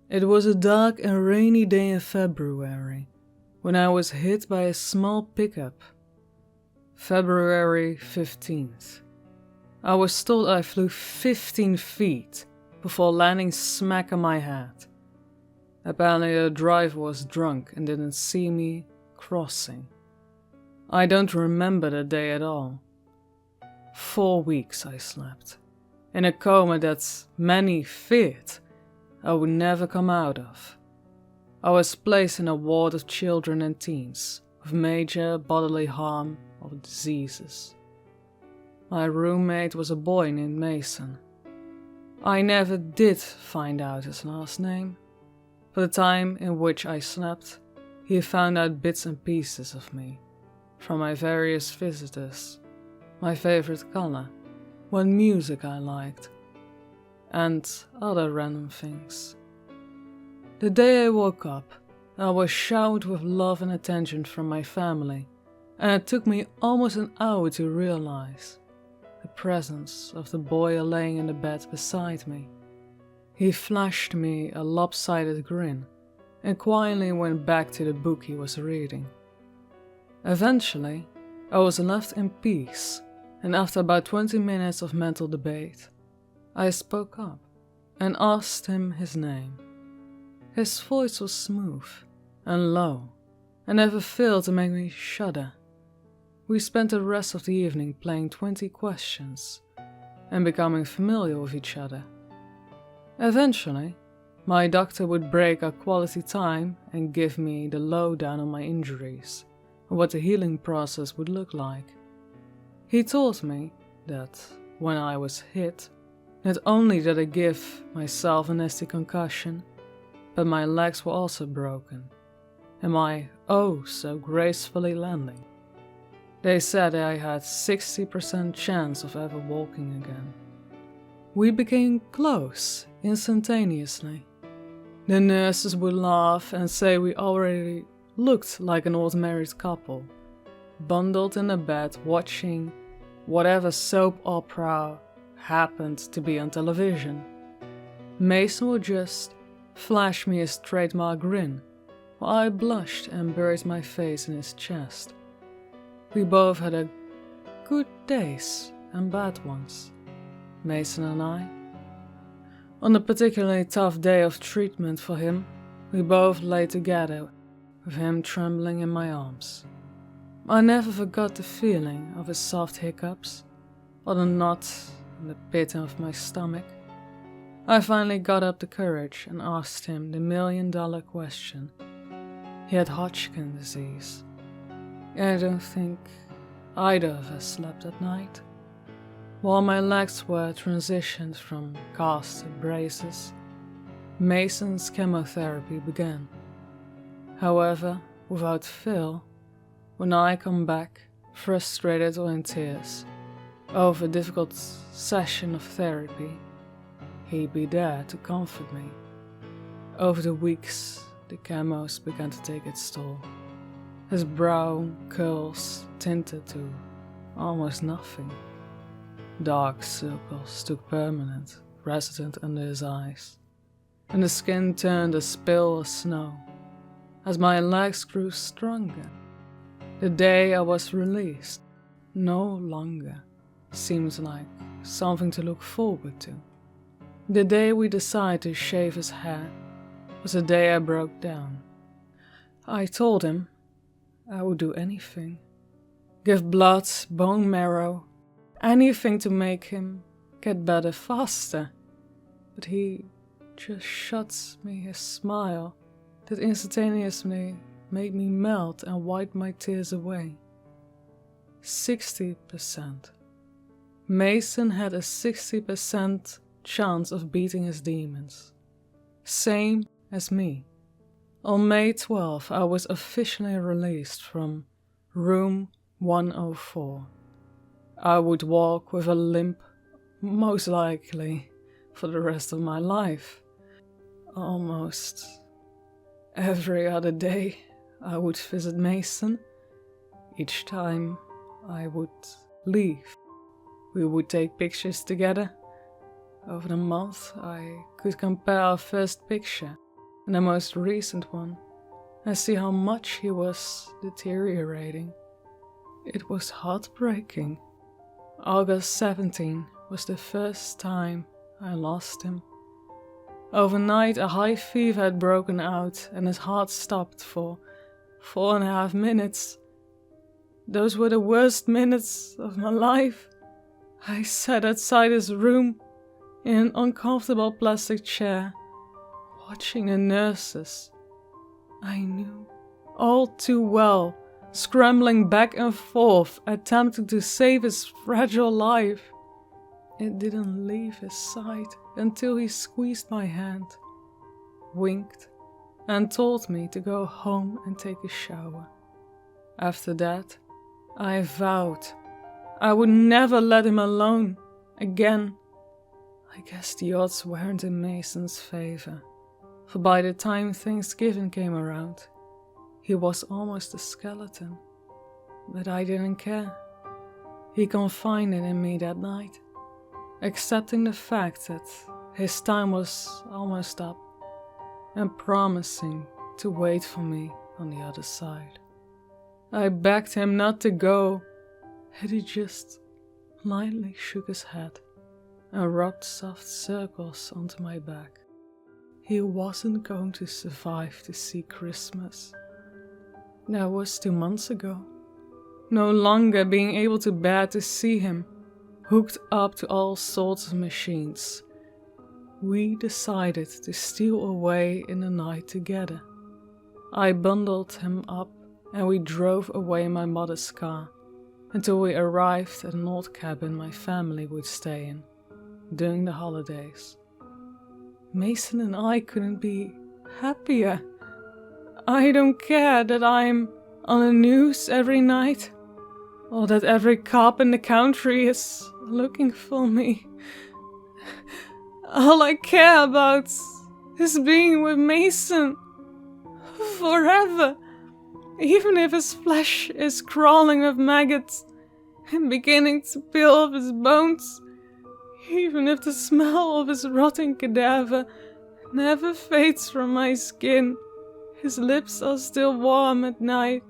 It was a dark and rainy day in February, when I was hit by a small pickup. February 15th. I was told I flew 15 feet before landing smack on my head. Apparently the driver was drunk and didn't see me crossing. I don't remember the day at all. 4 weeks I slept, in a coma that many feared I would never come out of. I was placed in a ward of children and teens with major bodily harm or diseases. My roommate was a boy named Mason. I never did find out his last name. For the time in which I slept, he found out bits and pieces of me, from my various visitors, my favorite color, what music I liked, and other random things. The day I woke up, I was showered with love and attention from my family, and it took me almost an hour to realize the presence of the boy laying in the bed beside me. He flashed me a lopsided grin and quietly went back to the book he was reading. Eventually, I was left in peace, and after about 20 minutes of mental debate, I spoke up and asked him his name. His voice was smooth and low and never failed to make me shudder. We spent the rest of the evening playing 20 questions and becoming familiar with each other. Eventually, my doctor would break our quality time and give me the lowdown on my injuries and what the healing process would look like. He told me that when I was hit, not only did I give myself a nasty concussion, but my legs were also broken, and my oh so gracefully landing. They said I had 60% chance of ever walking again. We became close instantaneously. The nurses would laugh and say we already looked like an old married couple, bundled in a bed watching whatever soap opera happened to be on television. Mason would just flash me his trademark grin, while I blushed and buried my face in his chest. We both had a good days and bad ones, Mason and I. On a particularly tough day of treatment for him, we both lay together, with him trembling in my arms. I never forgot the feeling of his soft hiccups, or the knot in the pit of my stomach. I finally got up the courage and asked him the $1,000,000 question. He had Hodgkin disease. I don't think either of us slept at night. While my legs were transitioned from casts to braces, Mason's chemotherapy began. However, without fail, when I come back, frustrated or in tears, over a difficult session of therapy, he'd be there to comfort me. Over the weeks, the chemos began to take its toll. His brown curls tinted to almost nothing. Dark circles took permanent residence under his eyes, and the skin turned as pale as snow as my legs grew stronger. The day I was released no longer seems like something to look forward to. The day we decided to shave his hair was the day I broke down. I told him I would do anything. Give blood, bone marrow, anything to make him get better faster. But he just shot me his smile that instantaneously made me melt and wipe my tears away. 60%. Mason had a 60% chance of beating his demons. Same as me. On May 12, I was officially released from room 104. I would walk with a limp, most likely for the rest of my life. Almost every other day, I would visit Mason. Each time I would leave, we would take pictures together. Over the month, I could compare our first picture and the most recent one, I see how much he was deteriorating. It was heartbreaking. August 17 was the first time I lost him. Overnight, a high fever had broken out and his heart stopped for 4.5 minutes. Those were the worst minutes of my life. I sat outside his room in an uncomfortable plastic chair, watching the nurses I knew all too well, scrambling back and forth, attempting to save his fragile life. It didn't leave his side until he squeezed my hand, winked, and told me to go home and take a shower. After that, I vowed I would never let him alone again. I guess the odds weren't in Mason's favor, for by the time Thanksgiving came around, he was almost a skeleton. But I didn't care. He confided in me that night, accepting the fact that his time was almost up and promising to wait for me on the other side. I begged him not to go, and he just lightly shook his head and rubbed soft circles onto my back. He wasn't going to survive to see Christmas. That was 2 months ago. No longer being able to bear to see him, hooked up to all sorts of machines, we decided to steal away in the night together. I bundled him up and we drove away in my mother's car until we arrived at an old cabin my family would stay in during the holidays. Mason and I couldn't be happier. I don't care that I'm on the news every night, or that every cop in the country is looking for me. All I care about is being with Mason forever, even if his flesh is crawling with maggots and beginning to peel off his bones, even if the smell of his rotting cadaver never fades from my skin. His lips are still warm at night,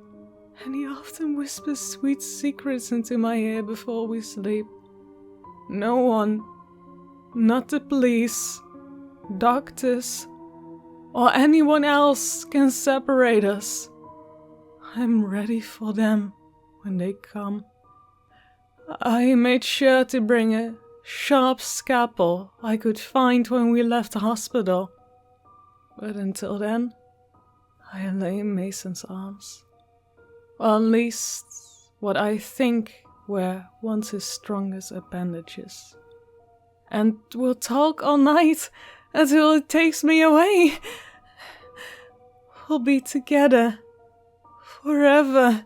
and he often whispers sweet secrets into my ear before we sleep. No one, not the police, doctors, or anyone else can separate us. I'm ready for them when they come. I made sure to bring a sharp scalpel I could find when we left the hospital. But until then, I lay in Mason's arms. Or at least what I think were once his strongest appendages. And we'll talk all night until it takes me away. We'll be together forever.